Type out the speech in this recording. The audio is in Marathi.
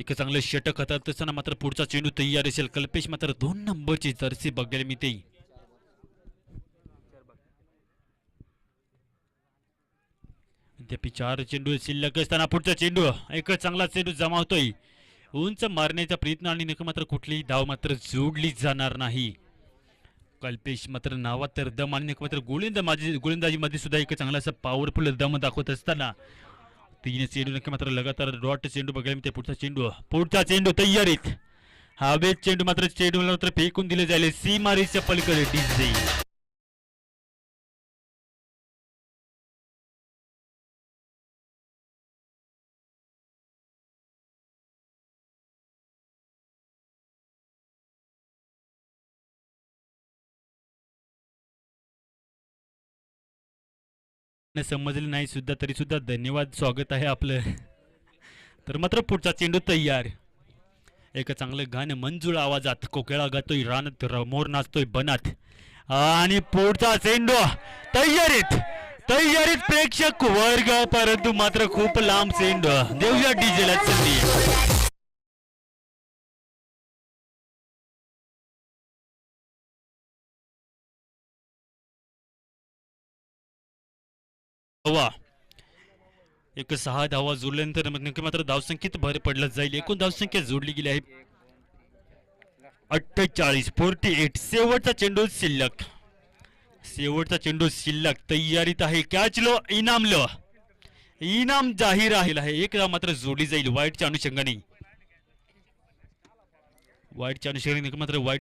एक चांगलं षटक हातात असताना मात्र पुढचा चेंडू तयार असेल. कल्पेश मात्र 2 नंबरची जर्सी बघेल मी ते. अद्याप 4 चेंडू शिल्लक असताना पुढचा चेंडू एक चांगला चेंडू जमावतोय. उंच मारण्याचा प्रयत्न आणि नका मात्र कुठलीही धाव मात्र जोडली जाणार नाही. कल्पेश मात्र नावात तर दम आणि मात्र गोलंदाजीमध्ये सुद्धा एक चांगला असा पॉवरफुल दम दाखवत असताना 3 चेंडू नक्की मात्र लगातार डॉट चेंडू बघायला मिळते. पुढचा चेंडू तयारीत. हवेत चेंडू मात्र मात्र फेकून दिले जाईल सीमारीच्या पलीकडे डीजे. समजले नाही सुद्धा तरी सुद्धा धन्यवाद, स्वागत आहे आपलं. तर मात्र पुढचा चेंडू तयार. एक चांगलं गाणं मंजूळ आवाजात कोकिळा गातोय रानात, मोर नाचतोय बनात. आणि पुढचा चेंडू तयारीत. प्रेक्षक वर्ग, परंतु मात्र खूप लांब चेंडू. देऊया डीजेला संधी. एक 6 धावा जोडल्यानंतर नक्की मात्र धावसंख्येत भर पडला जाईल. एकूण धावसंख्या जोडली गेली आहे 48. शेवटचा चेंडू शिल्लक तयारीत आहे. कॅच लो, इनाम जाहीर आहे. एक धाव मात्र जोडली जाईल वाईटच्या अनुषंगाने. नक्की मात्र वाईट